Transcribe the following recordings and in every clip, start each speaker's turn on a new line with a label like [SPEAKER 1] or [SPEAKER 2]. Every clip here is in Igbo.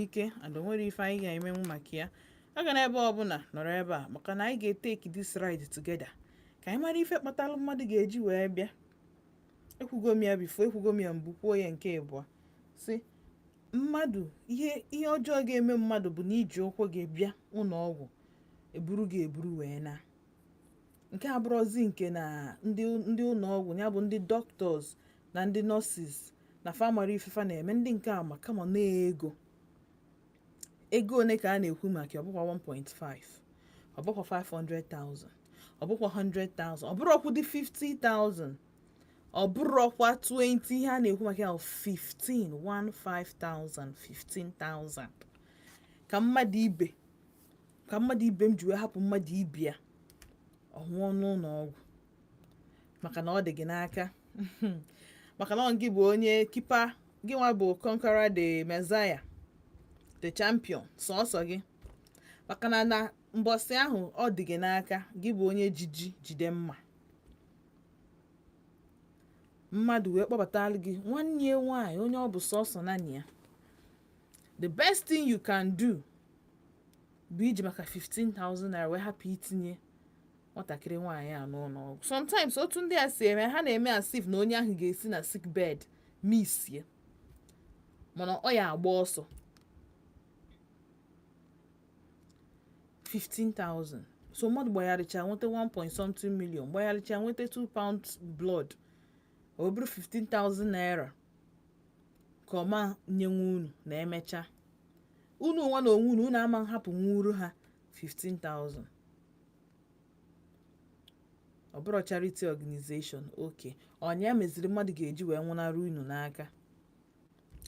[SPEAKER 1] ike and onwere ife anyị ga-emenwu maka ya. Aga na ebe ọbụla nọrọ ebe a maka na anyị ga-etake this ride together ka anyị mara ife kpatalụ mmadụ ga-eji wee bịa. Ekwugo m ya bifo, ekwugo m ya mbụ, kwuo ya nke ịbụọ si mmadụ ihe ọjọọ ga-eme mmadụ bụ na iji ụkwụ ga-ebịa ụlọ ọgwụ eburu ga-eburu wee na nke abụrụzi nke na ndị ụlọ ọgwụ ya bụ ndị doctors na ndị nurses na famari ifefa na-eme ndị nke a ma kama na ego one ka a na-ekwu maka ọbụkwa 1.5 ọbụkwa 500,000 ọbụkwa 100,000 ọbụrụkwa dị 50,000 ọbụrụkwa 20 ihe a na-ekwu maka ya 15,000 15,000 ka mmadụ ibe m ji wee hapụ mmadụ ibe ya ọnwụọ n'ụlọ ọgwụ maka na ọ dị gị n'aka maka na gị bụ onye kipa gị nwa bụ conqueror the messiah the champion sọọsọ gị maka na mbọsị ahụ ọ dị gị n'aka gị bụ onye jide mmadụ wee kpọbatalụ gị nwanne ya nwaanyị onye ọ bụ sọọsọ naanị ya. The best thing you can do bụ iji maka 15,000 naira wee hapụ itinye nwatakịrị nwaanyị a n'ụlọ ọgwụ. Sometimes otu ndị a si eme ha na-eme asif na onye ahụ ga-esi na sick bed misie mana ọ ya agba ọsọ 15,000 so mmadụ gbagharịcha nweta 1 point something million gbagharịcha nweta 2 pounds blood ọ bụrụ 15,000 naira ka ọma nyenwe unu na emecha unu nwa na onwe unu ama nhapụ nwuru ha 15,000 ọ bụrụ charity organization. Okay, ọnya meziri mmadụ ga-eji wee nwụnara unu n'aka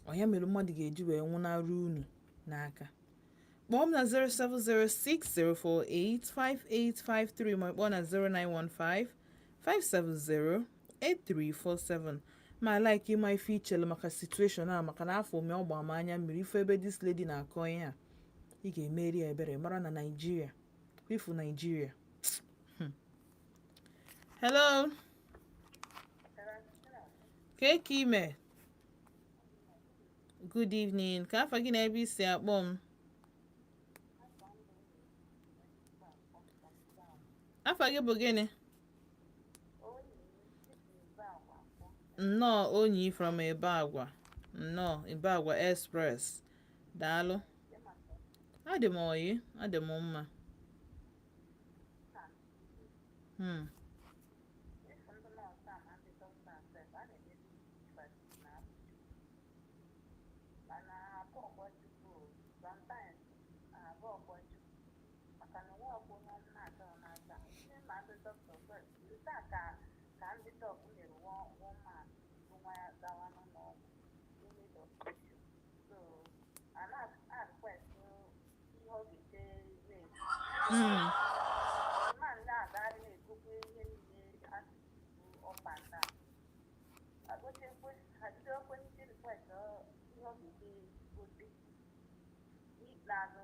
[SPEAKER 1] ọnya mere mmadụ ga-eji wee nwụnara unu n'aka. Kpọọ m na 07060485853 ma kpọọ na 09155708347 ma like ịma ife ichelu maka situation a maka na afọ ome ọgba m anya mmiri ife ebe this lady na-akọ ihe a ị ga-emeri ebere mara na Nigeria ifu Nigeria. Hello. Ka ime? Good evening. Ka afa gị na ebe isi akpọ m? Afa gị bụ gịnị? Nnọọ Onyi from Ibagwa. Nnọọ Ibagwa Express. Daalụ. Adị m oyi, adị m mma.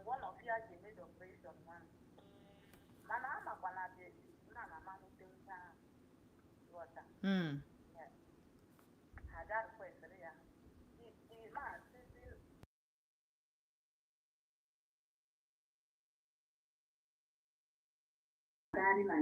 [SPEAKER 2] One of you has made operation one. Mana ama kwana de na mama mutenga water. Yeah. Hagar request ya. The man since dari na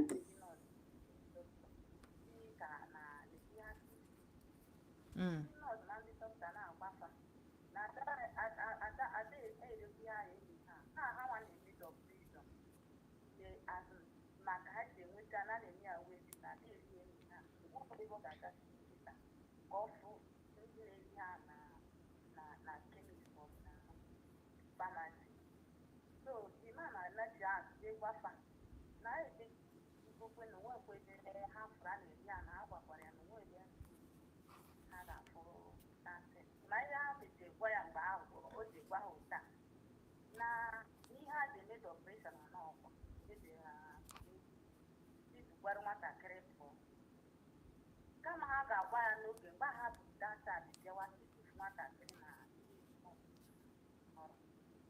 [SPEAKER 2] kama ha ga-agwa ya n'oge mgbe ha bụ data bịawa nwatakịrị na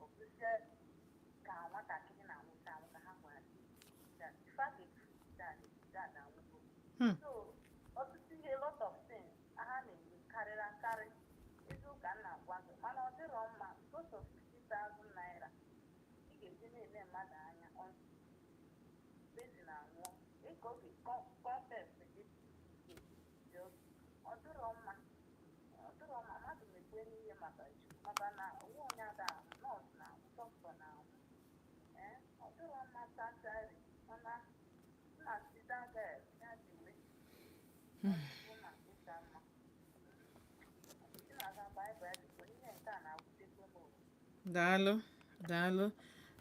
[SPEAKER 2] okwụsị ka nwatakịrị na-anwụta anwụ ka ha gwara so ọtụtụ ihe lot of things ha na-eme karịrị akarị eziụka nna gwa gị mana ọ dịrọ mma because of 20,000 naira ị ga-eji na-ele mmadụ anya bezi na nwụọ ịka oge kọntest gị dị ọ dịrọ mma mmadụ mekwe n'ihe maka Chukwu maka na onwe onye ada ahụ nọọsụ na ahụ dọkịta na ahụ ọ dịrọ mma tachari mana nna sida gel ya jiwe bụ na ịka mma na-aga baịbụl dịkwa ihe nke a na-agwụtekwa m
[SPEAKER 1] daalụ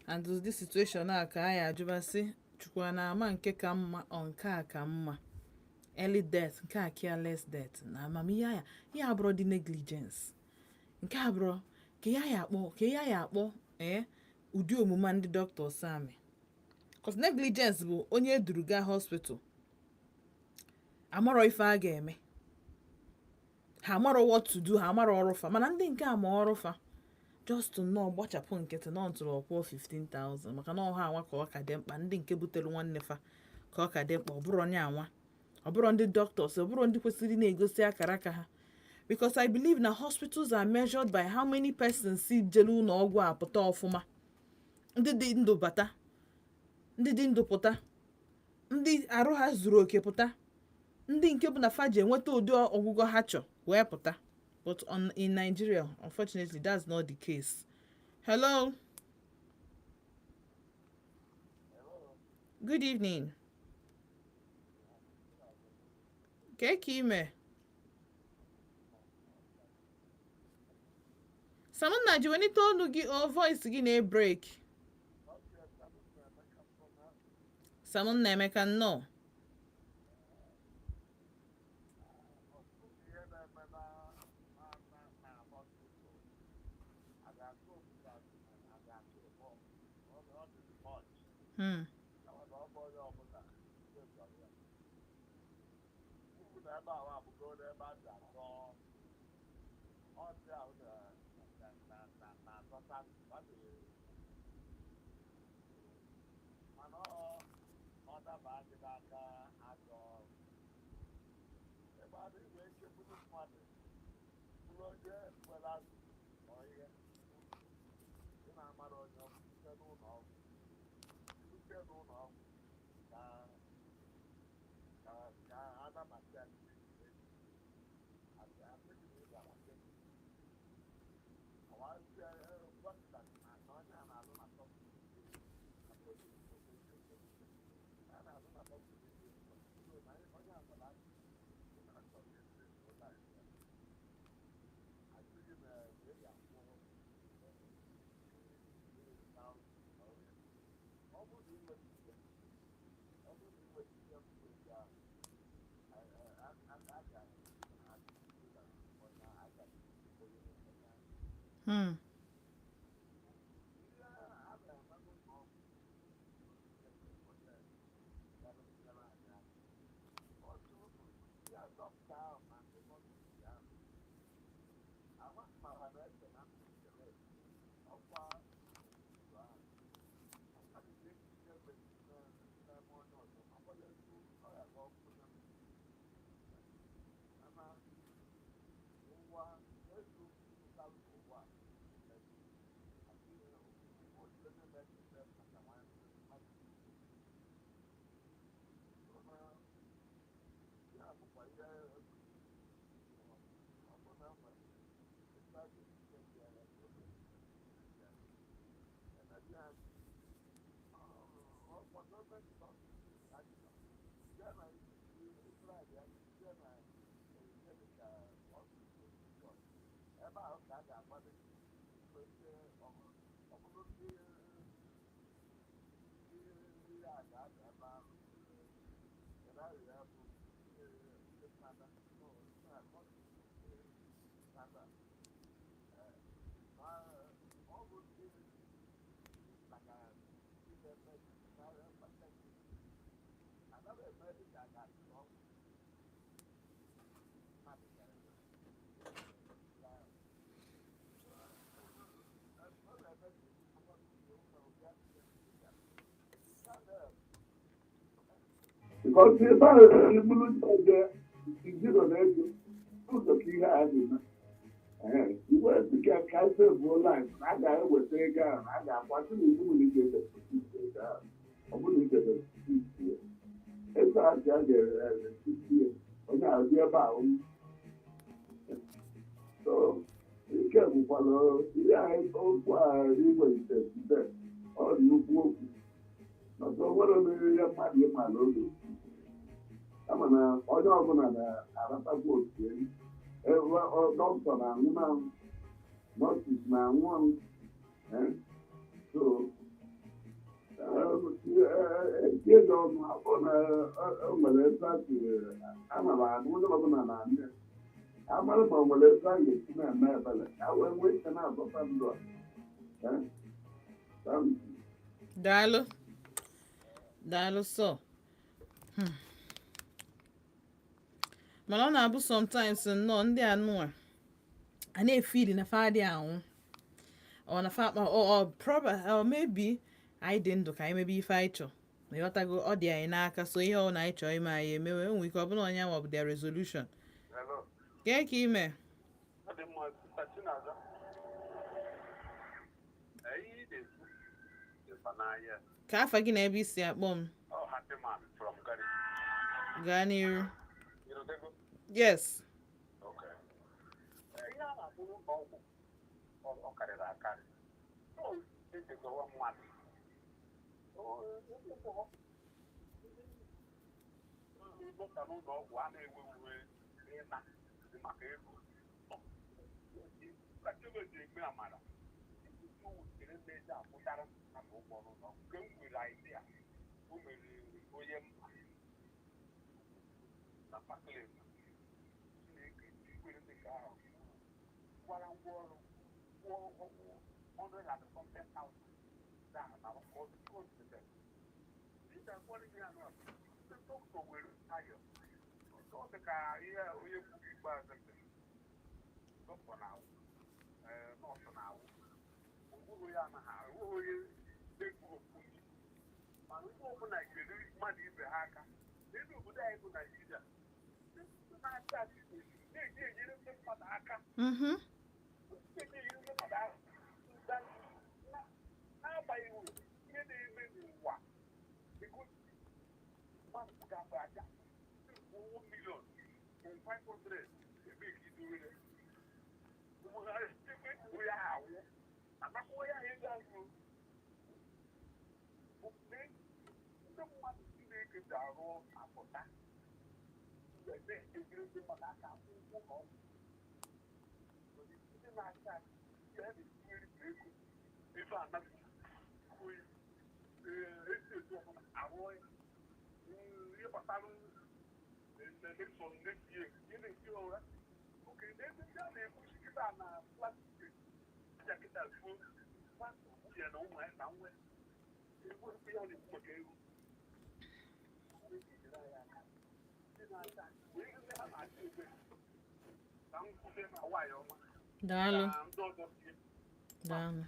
[SPEAKER 1] and this situation a ka anyị ajụbasị Chukwu na-ama nke ka mma ọ nke a ka mma early death nke a careless death na amamihe ya abụrụ dị negligence nke abụrụ ka ya akpọ ụdị omume ndị doctors amị cause negligence bụ onye eduru gaa hospital amarọ ife a ga-eme ha amarọ what to do ha amarọ ọrụfa mana ndị nke a ma ọrụfa just nnọọ gbachapụ nkịtị nọ ntụrụ ọkwụọ 15,000 maka na ọha anwa ka ọ ka dị mkpa ndị nke butere nwanne fa ka ọ ka dị mkpa ọ bụrụ onye anwa ọ bụrụ ndị doctors ọ bụrụ ndị kwesịrị na-egosi akara aka ha because I believe na hospitals are measured by how many persons si jelu ụlọ ọgwụ a pụta ọfụma ndị dị ndụ bata ndị dị ndụ pụta ndị arụ ha zuru oke pụta ndị nke bụ na fa ji enweta ụdị ọgwụgwọ ha chọ wee pụta but in Nigeria unfortunately that's not the case. Hello. Good evening. Ka ime Samunna ji wenite olu gị o voice gị na-break. Samunna Emeka nnọọ.
[SPEAKER 3] Because the Bible is the Bible is the Iwe nke kasị bụ laịf na a ga-eweta ego ahụ na a ga-akwasị na iwu na ike depụtiti ego ahụ ọ bụrụ na ike depụtiti ya ego ahụ ka a ga-eretiti ya onye ahụ dị ebe ahụ so ike bụkwala ihe anyị okwu ahụ igwelite site ọ dị ukwu okwu ọzọ nwere omere ihe mmadụ ịmala oge kama na onye ọbụla na-aratakwa otu elu dọkịta na-anwụ na nọọsis na-anwụ anwụ so ego ọnụ afọ na o nwere ebe a tiri ana m anụ onye ọbụla na-anụ ya amara ma o nwere ebe a ga-esi na-eme ebele ka wee nwee ike na-azọta ndụ a
[SPEAKER 1] daalụ daalụ sọ mana ọ na-abụ sometimes nnọọ ndị anụa a na-efili na fa adị anwụ ọ na fa akpa ọ maybe anyị dị ndụ ka anyị mebe ife anyị chọ na ịghọtago ọ dị anyị n'aka so ihe ọ na anyị chọọ ime anyị emewe enwe ike ọ bụla onye nwa bụ their resolution kee ka ime ka afa gị na ebe isi akpọ m gaa n'iru yes daalụ daalụ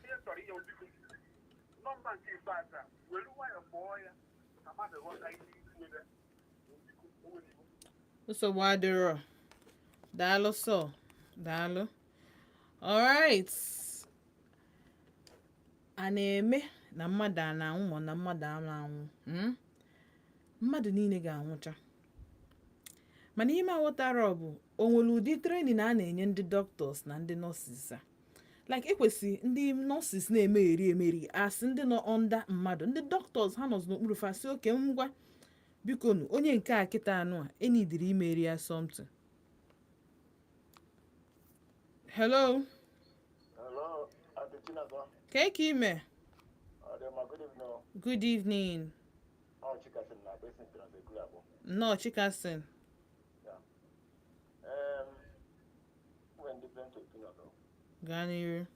[SPEAKER 1] nsogbu adịrọ daalụ sọ daalụ alright a na-eme na mmadụ a na-anwụ ma na mmadụ a na-anwụ mmadụ niile ga-anwụcha mana ime aghọtara bụ o nwere ụdị training a na-enye ndị doctors na ndị nurses a like ekwesị ndị nurses na-emegheri asị ndị nọ under mmadụ ndị doctors ha nọzi n'okpuru fasi oke ngwa bikonu onye nke a kịta anụ a enidiri imeri ya something. Hello ka ime good evening nnọọ chikasin gaa n'iru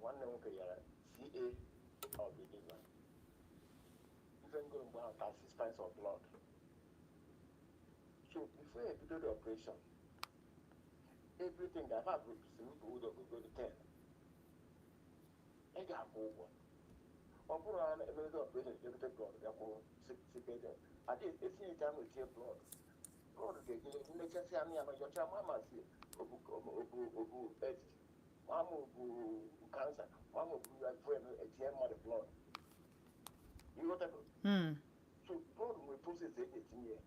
[SPEAKER 4] nwanne m nwoke yara CA of the liver ife ngo mgbe ahụ 36 pints of blood so before you do the operation everything that have to go to 10 ị ga-akwụ ụgwọ ọ bụrụ na emerezi operation jebute blood gakwuru sikede adị etinye ike ahụ etinye blood ga-eje mmechasị anụ ya nọjọcha ma masị obu ejiji mama obu kansa mama obu fuen etinye mmadụ blood ịghọtago so blood nwere proses eji etinye ya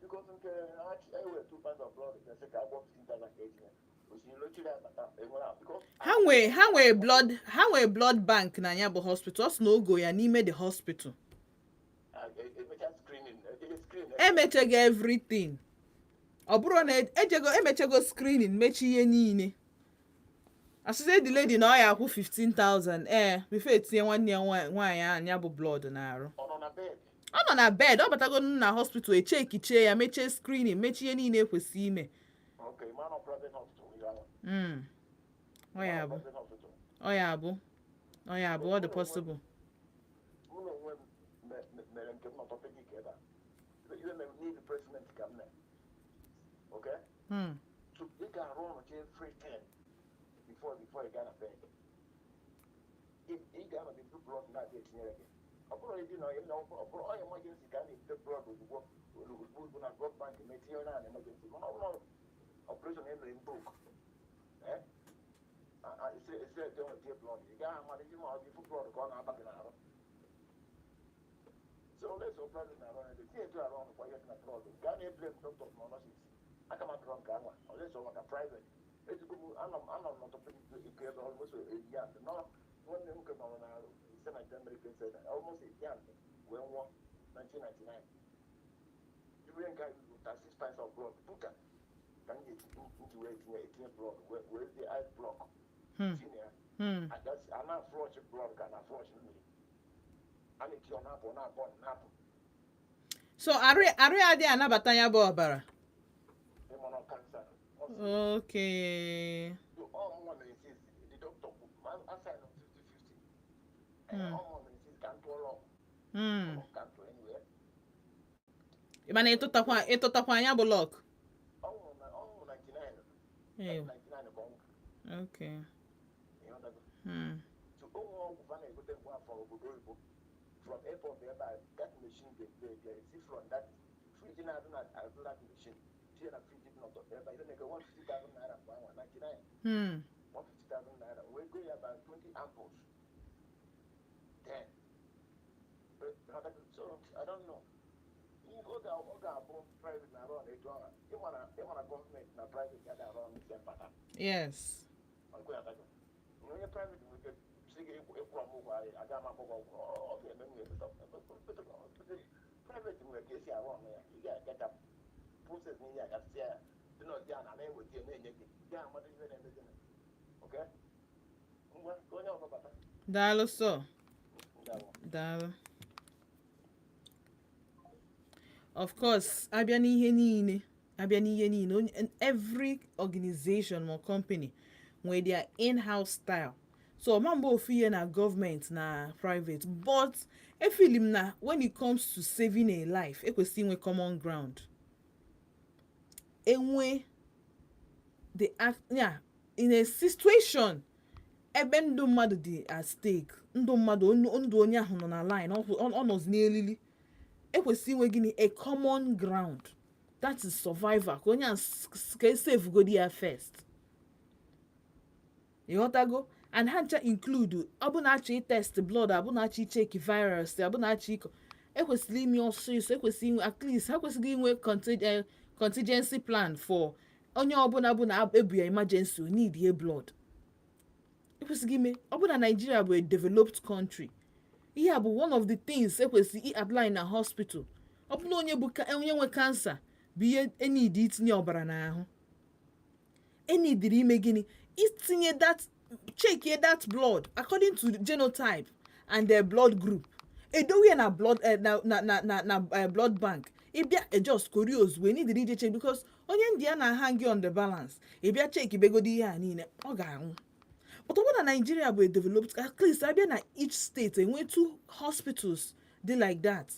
[SPEAKER 4] because nke ewe 2 pints of blood ga-ese ka agwọ 15,000 ka etinye
[SPEAKER 1] ha nwee blood bank na ya bụ hospital. Ọ sị na ogo ya n'ime the hospital. Emechago everything. Ọ bụrụ na emechego screening mechi ihe niile. Asịsị the lady na ọ ya akwụ 15,000 before etinye nwanne ya nwaanyị anya bụ blood na-arụ. Ọ nọ na bed. Ọ batago na hospital echekichee ya mechie screening mechi ihe niile ekwesị ime. Ọ ya bụ ọ dị possible.
[SPEAKER 4] Mụ onwe m mere nke m n'ọtọpedik ebe a ihe mere need president ka m mee okay so ị ga-arụ ọrụ jee free 10 before ị gaa na bed ị ga-anọ n'ebu blọd na-adị etinyere gị ọ bụrụ ịdị na ọ bụrụ onye emergency ka a na-ebute blọd ozugbo na blood bank na-etinye onye na emergency mana ọ bụrụ operation emere mbok isi eje nweta blood ị gaghị amalite ma ọ bụ ifu blood ka ọ na-aba gị n'arụ so let's open na arụ ndị tinye etu arụ ọrụ kwa ihe na blood nke a na-eblem doctors na nurses aka m adọrọ nke anwa ọlesi maka private ezigbo m anọ m n'ọtọpedik ike ebe almost a year nọ nwanne m nke nọrọ na ise na ite American center almost a year wee nwụọ 1999 ibere nke anyị bụ 36 pints of blood buka ka m ga-eti wee etinye blood wee dị ice block tinye ya a na-aflọch blood ka na-aflọch mmiri a na-eti ọ na-apụ na-apụ
[SPEAKER 1] so arụ ya adịghị anabata ya bụ ọbara.
[SPEAKER 4] ịmụrụ kansa
[SPEAKER 1] okay
[SPEAKER 4] ọmụnwa mere insist the doctor assign 50-50 ọmụnwa mere insist ka m tụọrọ ka m tụọ anywhere
[SPEAKER 1] mana ịtụtakwa anya bụ lọk
[SPEAKER 4] ọnwụ 99 ka ọnwụ
[SPEAKER 1] okay
[SPEAKER 4] so ụmụ ọgwụ fa na-egote ngwa afọ obodo oyibo from airport ebe a that machine they receive from that fridge na-adụ that machine tinye na fridge dị n'ọtọ ebe a ihe na-eke 150,000 naira kwa anwa 99 150,000 naira wee go ya about 20 ampoules then so I don't know ọ ga-abụ private na arụ ọrụ etu ọha ịmara gọọmenti na private ya ga-arụ ọrụ isi mpata
[SPEAKER 1] yes
[SPEAKER 4] onye private nwere si gị ịkwụ ọmụgwọ anyị aga m akwụkwọ ụgwọ ọ ga-eme nwere private nwere ka esi arụ ọrụ ya ị ga-agacha proses niile agasịa ya dị n'ọdị a na-eweta na-enye gị ga amadụ ihe na-emezi na oke ngwa ka onye ọzọ bata
[SPEAKER 1] daalụ sọ daalụ. Of course abịa n'ihe niile every organization or company nwere their in-house style. So ọma mgbe ofu ihe na government na private but efili m na when it comes to saving a life ekwesị inwe common ground enwe in a situation ebe ndụ mmadụ dị at stake ndụ onye ahụ nọ na line ọ nọzi n'elili ekwesị inwe gịnị a common ground that is survivor ka onye ka esave godi ya first ịghọtago and ha ncha include ọ bụ na-achọ test blood abụ na-achọ icheki virus abụ na-achọ iko ekwesịrị ime ọsịsọ ekwesịrị inwe at least ha kwesịrị inwe contingency plan for onye ọbụla bụ na ebu ya emergency o need ye blood ekwesịrị ime ọ bụ na Nigeria bụ a developed country ihe a bụ one of the things ekwesịrị apply na hospital ọ bụ na onye nwe cancer bụ ihe enid itinye ọbara n'ahụ enidiri ime gịnị itinye check that blood according to the genotype and their blood group edowe na blood blood bank ịbịa just curious we need to check because onye ndị a na-hang on the balance ịbịa check ibegodi ihe a niile ọ ga-anwụ. But ọ bụ na Nigeria bụ a developed at least abịa na each state enwe 2 hospitals dị like that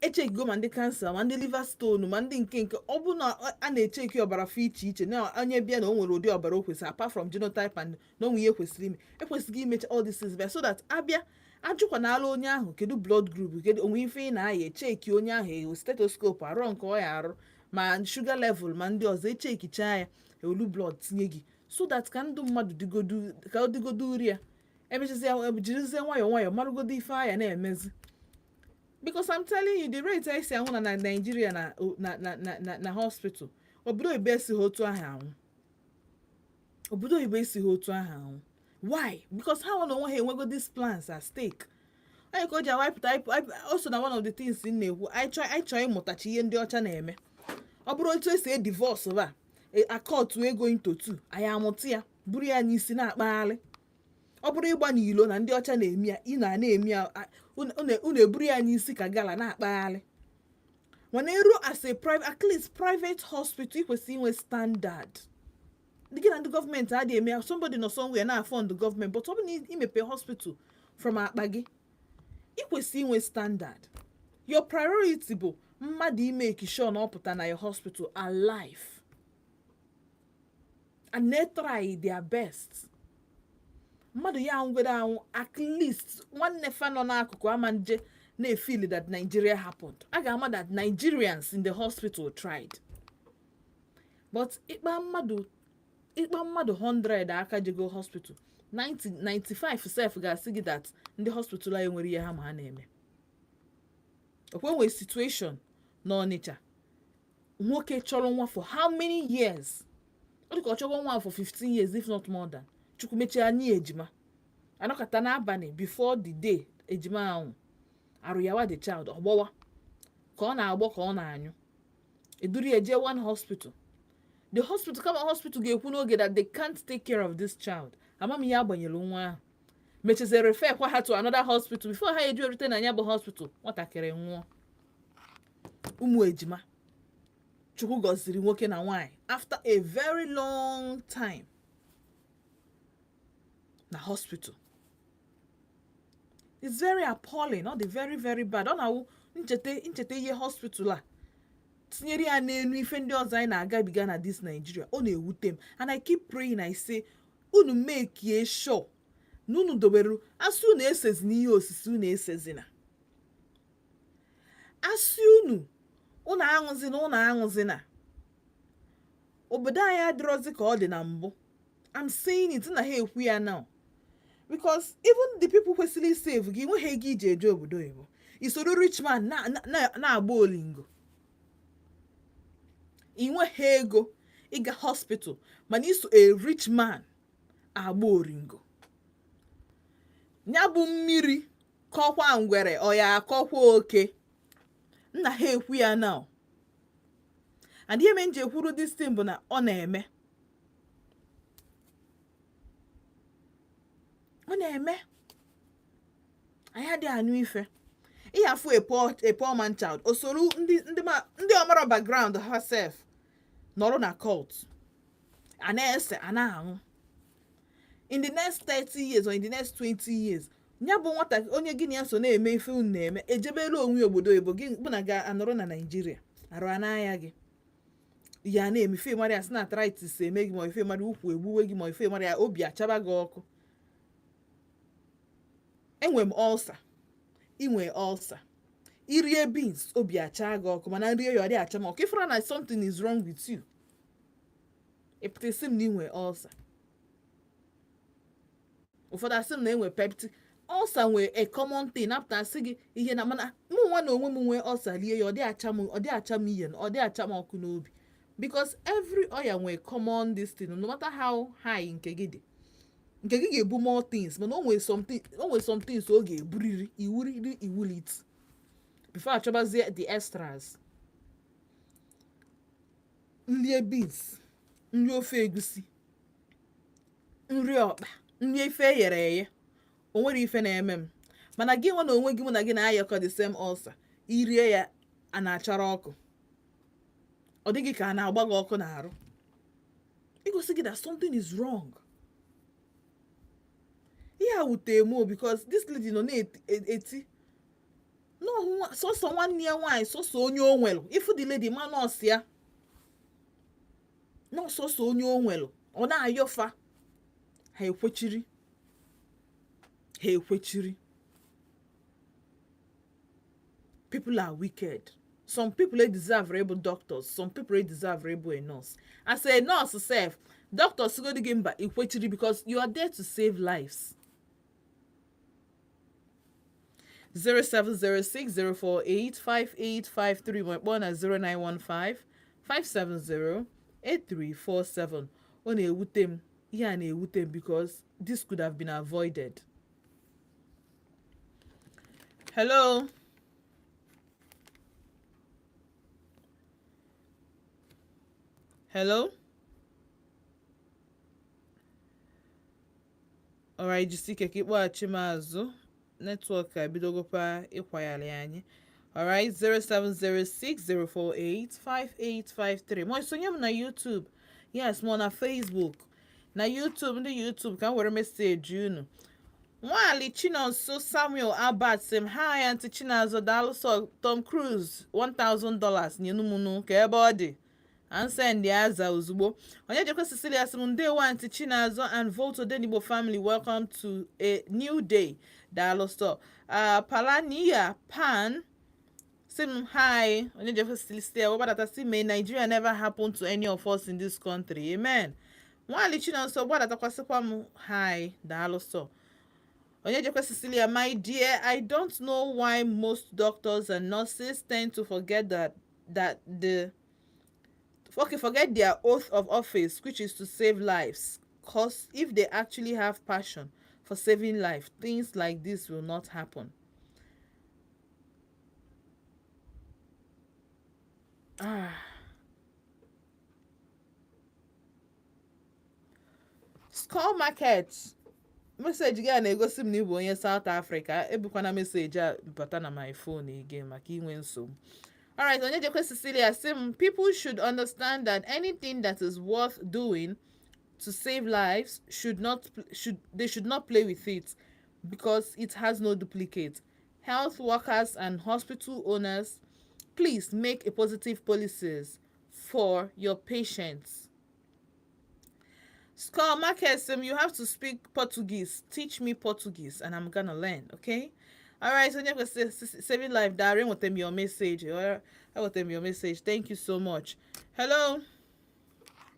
[SPEAKER 1] echekigo ma ndị kansa ma ndị liver stone ma ndị nke ọ bụ na a na-echeki ọbara fa iche na onye bịa na o nwere ụdị ọbara o kwesịrị apart from genotype and na onwe ihe kwesịrị ime ekwesịghị imecha all these things so that abịa ajụkwanala onye ahụ kedu blood group kedu onwe ife ị na-aya echeki onye ahụ ewu stethoscope arụ nke ọ ya arụ ma sugar level ma ndị ọzọ echekicha ya ewelu blood tinye gị so that ka ndụ mmadụ dịgodo uri ya jirizie nwayọọ marụgodo ife aya na-emezi. Because I'm telling you, the rate I see na Nigeria na hospital. Obodo oyibo esighị otu ahụ. Why? Because ha wana onwe ha enwego these plans at stake. Anyị ka o ji awipụta also na one of the things in na-ekwu anyị chọọ ịmụtachi ihe ndị ọcha na-eme. Ọ bụrụ otu esi divorce ba akọt wee go into two anyị amụta ya buru ya n'isi na-akpagharị. Ọ bụrụ ịgba n'ilo na ndị ọcha na-eme ya ị na-eme ya unu eburu ya n'isi ka gala na-akpagharị. Mana eru as a private at least private hospital ikwesị inwe standard. Gị na ndị gọọmenti adịghị eme ya somebody nọ somewhere na-afund the government but ọ bụ na imepe hospital from akpa gị ikwesị inwe standard. Your priority bụ mmadụ imeki sure na ọ pụta na your hospital alive and they try their best. Mmadụ ya anwụgodo anwụ at least nwanne fa nọ n'akụkụ ama nje na-efeel that Nigeria happened. A ga-ama that Nigerians in the hospital tried. But ịkpa mmadụ 100 aka jego hospital 95 self ga-asị gị that ndị hospital anyị nwere ihe ha ma ha na-eme. Okwenwe situation na Ọnịcha nwoke chọrọ nwa for how many years? Ọ dịka ọ chọrọ nwa for 15 years if not more than. Chukwu mechie anyị ejima anọkata n'abalị before the day ejima ahụ arụ yawa the child ọgbọwa ka ọ na-agbọ ka ọ na-anyụ eduru ya jee one hospital. The hospital kama hospital ga-ekwu n'oge that they can't take care of this child. Amam ya agbanyere nwa ahụ mecheze refer kwa ha to another hospital before ha eju erute na ya bụ hospital nwatakịrị nwụọ. Ụmụ ejima Chukwu gọziri nwoke na nwaanyị after a very long time na hospital. It's very appalling, not the very very bad. Ọ na-awụ ncheta ihe hospital a tinyere ya n'elu ife ndị ọzọ anyị na-agabiga na this Nigeria. Ọ na-ewute m and I keep praying. I say unu make ye sure na unu doberu asị unu esezi n'ihe osisi unu esezina asị unu aṅụzina obodo anyị adịrọzi ka ọ dị na mbụ. I'm saying it na ha ekwu ya now because even the people kwesịrị save gị nweghị ego iji eje obodo oyibo isoro rich man na-agba olingo inweghị ego ịga hospital mana iso a rich man agba oringo nya bụ mmiri kọkwa ngwere ọ ya akọkwa oke nna ha ekwu ya now and ihe menje ekwuru this thing bụ na ọ na-eme anyị adịghị anụ ife ịyafu a poor man child osoro ndị ọmara background herself nọrọ na cult a na-ese a na-aṅụ in the next 30 years or in the next 20 years nya bụ nwata onye gị na ya so na-eme ife unu na-eme ejebelu onwe obodo oyibo gị bụ na ga-anọrọ na Nigeria arụ anaya gị ya na-eme ife mara ya si na arthritis eme gị ma ife mara ukwu egbuwe gị ma ife mara ya obi achaba gị ọkụ. Enwe m ulcer inwe ulcer irie beans obi acha gị ọkụ mana nrie ya ọ dị acha m ọkụ ifara na something is wrong with you epụtasị m na inwe ulcer. Ụfọdụ asị m na enwe peptic ulcer nwee a common thing apụtasị gị ihe na mana mụ nwa na onwe m nwee ulcer lie ya ọ dị acha m ihe ọ dị acha m ọkụ n'obi because every oya nwee common this thing no matter how high nke gị dị nke gị ga-ebu more things mana o nwee some things o ga-eburiri iwulite before achọbazie the extras. Nri beans nri ofe egusi nri ọkpa nri ife eghere eghe o nwere ife na-eme m mana gị nwa na onwe gị mụ na gị na-ayakọ the same ulcer irie ya a na-achara ọkụ ọ dịghị ka a na-agba gị ọkụ n'arụ igosi gị that something is wrong. Ihe a wute mo because this lady nọ na-eti no so one near wine so onye onwelu if the lady man nurse ya no so onye onwelu ọ na-ayọfa ha ekwechiri people are wicked. Some people they deserve able doctors, some people they deserve able a nurse. I say nurse self, doctors go to game equity because you are there to save lives. 0706-048-5853 my phone at 0915-570-8347. On a wutem, yeah, and a wutem because this could have been avoided. Hello. Hello? Alright, jisike ka ịkpọghachi m azụ. Network abidogokwa ịkwayali anyị. Alright, 0706-048-5853. Mo isonye m na YouTube. Yes, mo na Facebook. Na YouTube, ndị YouTube ka m were message unu. Nwali Chinonso Samuel Abbott sim hi Auntie Chinazo Daluso Tom Cruise $1,000 nyenumunu ka ebe ọ dị. And send the aza ozugbo. Onye jekwa Cecilia Simunde Auntie Chinazo and Vote ODENIGBO family, welcome to a new day. Daluso. Palania Pan sim hi. Onye jekwa Cecilia what about that may Nigeria never happen to any of us in this country. Amen. Nwali Chinonso what that kwasikwa hi Daluso. Onyejekwe Cecilia, my dear, I don't know why most doctors and nurses tend to forget forget their oath of office, which is to save lives. Cause if they actually have passion for saving life, things like this will not happen. Skull market. Message gị a na-egosi m na ịbụ onye South Africa. Ebukwana message a bata na my phone again maka inwe nsogbu. Alright, onye jekwe Cecilia sim, people should understand that anything that is worth doing to save lives they should not play with it because it has no duplicate. Health workers and hospital owners, please make a positive policies for your patients. Skull Marcus, you have to speak Portuguese. Teach me Portuguese and I'm gonna learn, okay? Alright, so you have to saving life, Darren, with them your message. I will them your message. Thank you so much. Hello.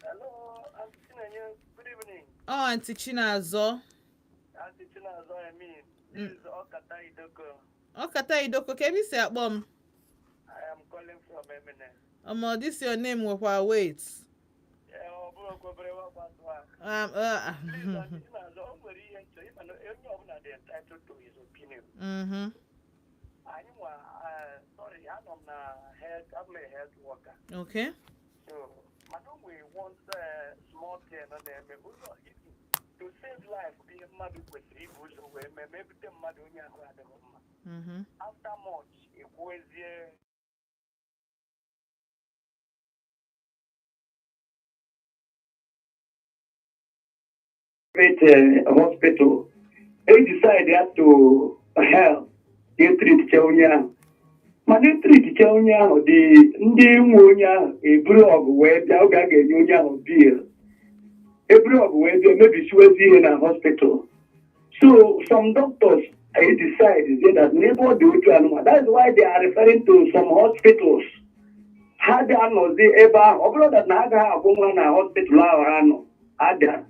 [SPEAKER 5] Hello, Auntie Chinenye. Good evening.
[SPEAKER 1] Oh, Auntie Chinazo.
[SPEAKER 5] Auntie Chinazo, I mean. This is Okata Idoko.
[SPEAKER 1] Okata Idoko, can you say it, Mom?
[SPEAKER 5] I am calling from Emene.
[SPEAKER 1] This your name while wait.
[SPEAKER 5] Please, Auntie Chinazo, I'm very interested. Any of them are entitled to his opinion.
[SPEAKER 1] Mm-hmm.
[SPEAKER 5] Sorry, I'm a health worker.
[SPEAKER 1] Okay.
[SPEAKER 5] So, madam, we want small thing on them. To save life, be a mother with 3 books away, maybe the mother in your
[SPEAKER 1] Mm-hmm.
[SPEAKER 5] after much, it was
[SPEAKER 3] hospital. They decided to help. They treat Chonya. Ma they treat Chonya, the Ndi a brew of where the Oga of beer. A brew of where they may be in a hospital. So some doctors decide that never do it anymore. That's why they are referring to some hospitals. Had no they ever, although that Naga a woman a hospital or Ada.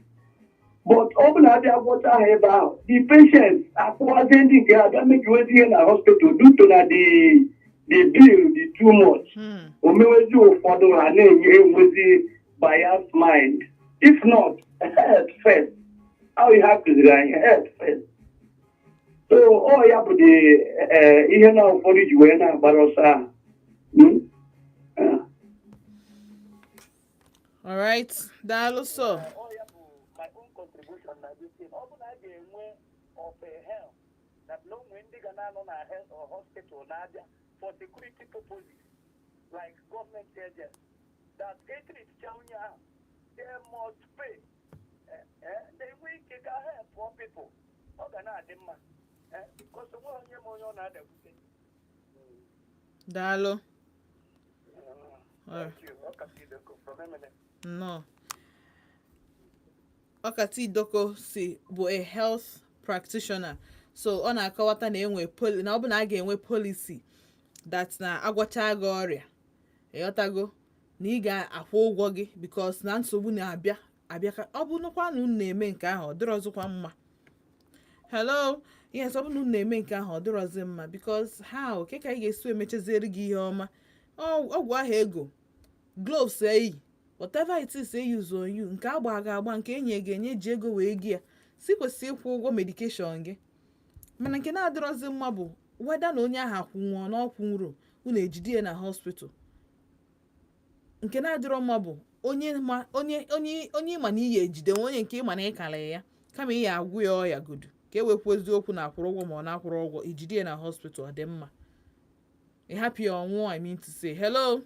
[SPEAKER 3] But open at their water about the patients are presenting that make you in a hospital due to that the bill the too much. We do for the name with the biased mind. If not, health first. How you have to design health first. So all you have to the even now for the Juena Barossa.
[SPEAKER 1] All right, that also.
[SPEAKER 5] my own contribution na this thing. Open I get way of a health that no when they gonna on a health or hospital nadia for security purposes, like government agents that get it China, they must pay. They will take a help for people. Because the one you on other
[SPEAKER 1] Daalụ.
[SPEAKER 5] Thank you. Okafidoko from Emene.
[SPEAKER 1] No. Ọkata Idoko si bụ a health practitioner, so ọ na-akọwata na na ọ bụ na a ga-enwe policy that na agwọcha gị ọrịa ịghọtago na ị ga-akwụ ụgwọ gị because na nsogbu na-abịa ka ọ bụ nụkwa na unu na-eme nke ahụ ọ dịrọzikwa mma. Hello, yes, ọ bụ na unu na-eme nke ahụ ọ dịrọzi mma because how ka anyị ga-esi emechaziere gị ihe ọma. Ọgwụ ahụ ego, gloves eyi, whatever it is they use on you, nke agba ga-agba nke enye ga-enye ji ego wee gị ya si kwesị ịkwụ ụgwọ medication gị. Mana nke na-adịrọzi mma bụ weda na onye ahụ akwụnwụọ na ọkwụnwụrụ unu ejide ya na hospital. Nke na-adịrọ mma bụ onye ịma na iyi ejide nwe onye nke ịma na ịkara ya kama iyi agwụ ya ọya godu ka e wekwu eziokwu na akwụrụ ụgwọ ma ọ na-akwụrụ ụgwọ ijide ya na hospital ọ dị mma. ịhapụ ya ọnwụọ, I mean to say. Hello,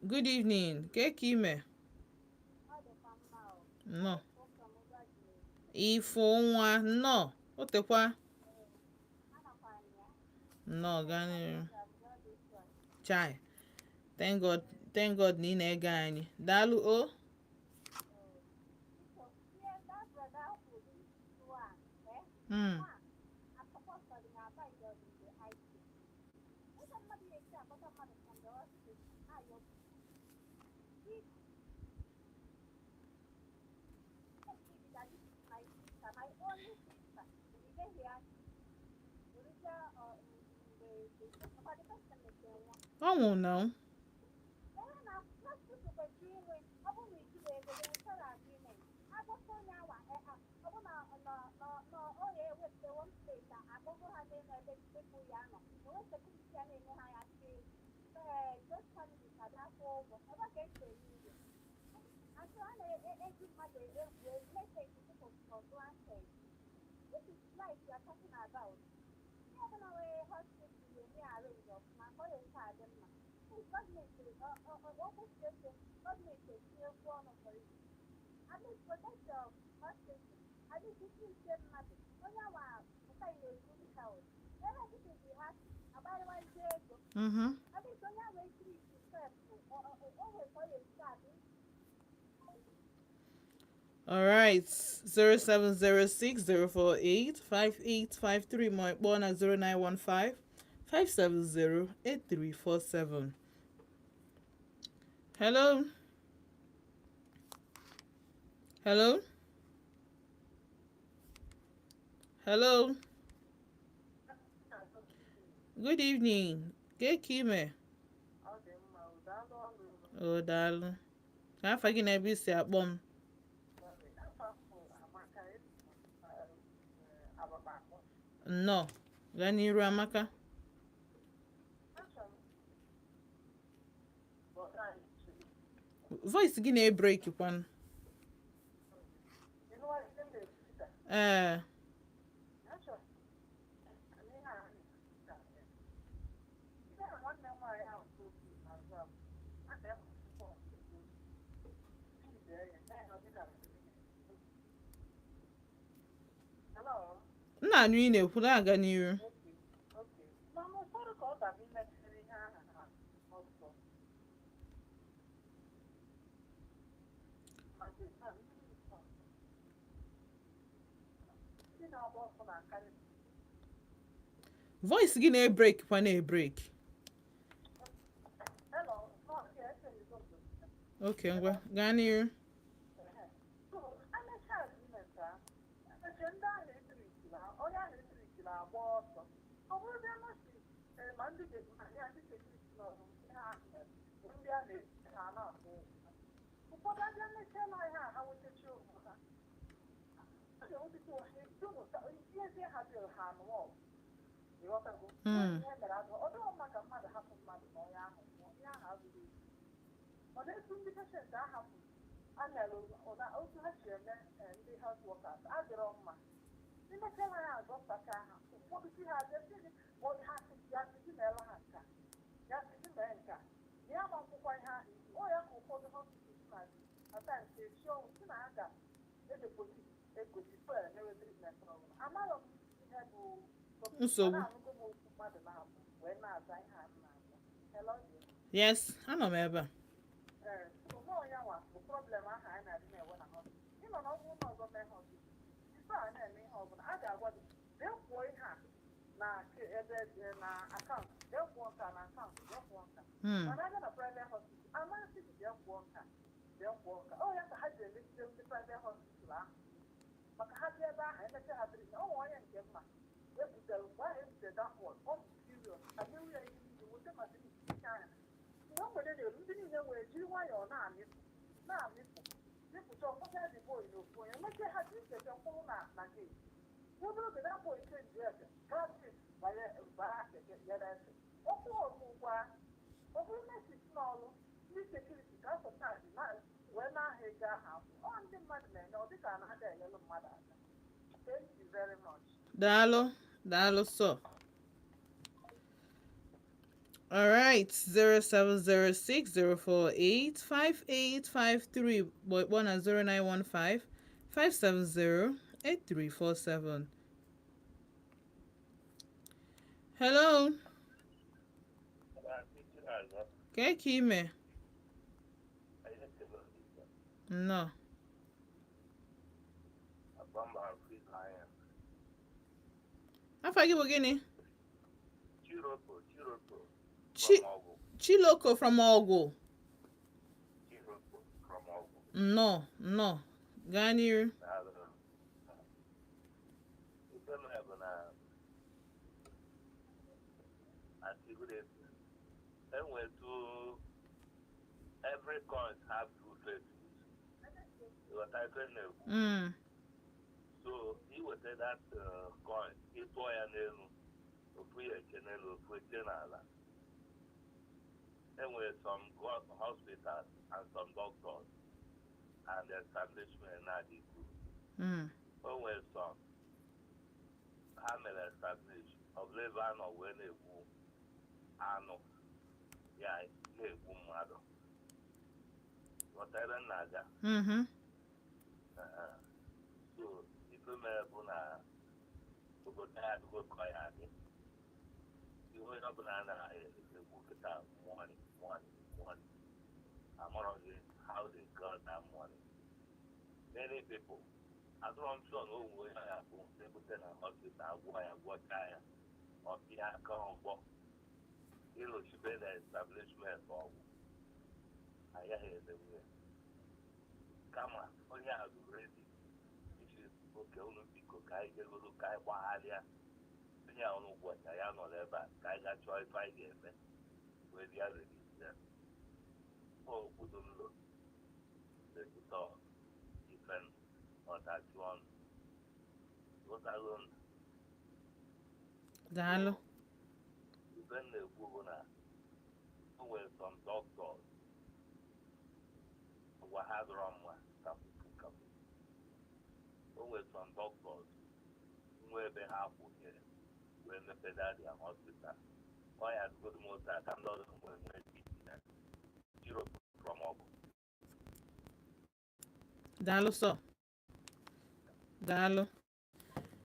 [SPEAKER 1] good evening, ka ime nnọọ ifo nwa nnọọ otekwa nnọọ gaa n'ihu. Chai, thank God na ị na-ege anyị. Daalụ o. Onwu now. Mm-hmm. All right, 0706-048-5853 my born at 0915-570-8347. Hello. Hello. Hello. Good evening. Ime. Oh, daalụ. Ka afa gị na-ebe isi akpọ m. Nnọọ, gaa n'iru Amaka. Voice gị na-ebreak kwanụ. Ee. Nna anụ ị na-ekwu na-aga n'iru. Voice gị na-ebreak kwa na-ebreak. Okay, ngwa gaa n'iru. Nsogbu.
[SPEAKER 2] wee na-aza ihe a na-aza. Hello, dear.
[SPEAKER 1] Yes, anọ m ebe a.
[SPEAKER 2] So no yawa bụ problem ahụ anyị na-adị na-enwe na hospital. Ịnọ na ọgwụ ụlọ ọzọ mee hospital. Ife a na-eme ihe ọbụla a ga-agwa gị jee kwụọ ihe a na ebe na akaụntụ jee kwụọ nka na akaụntụ jee kwụọ nka. Mana abịa na private hospital amasị gị jee kwụọ nka jee kwụọ nka. Ọ ya ka ha ji emechie ndị private hospital ahụ maka ha bịa ebe ahụ emechaa ha biri na ọ nwe onye nke mma ebutere mgbe ahụ ebutere dapọt ọ bụ serious adịghị ya ihe niile weta maka ike anya mgbe mgbede na-eru ndị niile wee jiri nwayọọ na-amịpụ mịpụta ọkpọcha dị boi n'ofu onye mechie ha ji nkete mkpụrụ na geeti obere oge na-apụ ike nji eze gasis bara keke yara ese ọkụ ọgwụgwa ọ bụrụ mesis n'ọrụ ndị sekuriti ka asọchaji wee na-aha ego aha akwụ ọ ndị mmadụ na-enye ọ dịka a na-aga elelu mmadụ aka. Thank you very much.
[SPEAKER 1] Daalụ so. All right, 0706048585 but 0915-570-8347. Hello. Kime? No. Afa gị bụ gịnị? Chiloko from Ogwu. No. Gaa n'iru.
[SPEAKER 6] Every coin have two faces. So he would say that coin, it was an and with some hospitals and some doctors and the establishment not equal. When with some hammer established of Levan or when they woo, I know, yeah, they woo mother. Whatever naga. So if you may have to go there to go cry at it, you will not banana book it out money. I'm not how they got that money. Many people, I don't know where I have they put in a hospital, why I work higher, or the account box. You know, she made an establishment for I hear the way. Come on, when you have ready, which is okay, only because I get a little guy while I don't know what I am on ever. I got 5 years where the other is there. Oh, put on look. The guitar, different or that one. What I learned.
[SPEAKER 1] Daalụ.
[SPEAKER 6] Even the governor, who were some doctors. Had wrong one, always some doctors where they have here when they said that they are hospital. Why I go to most that I'm not when zero from Ogwu.
[SPEAKER 1] Daalụ so. Daalụ.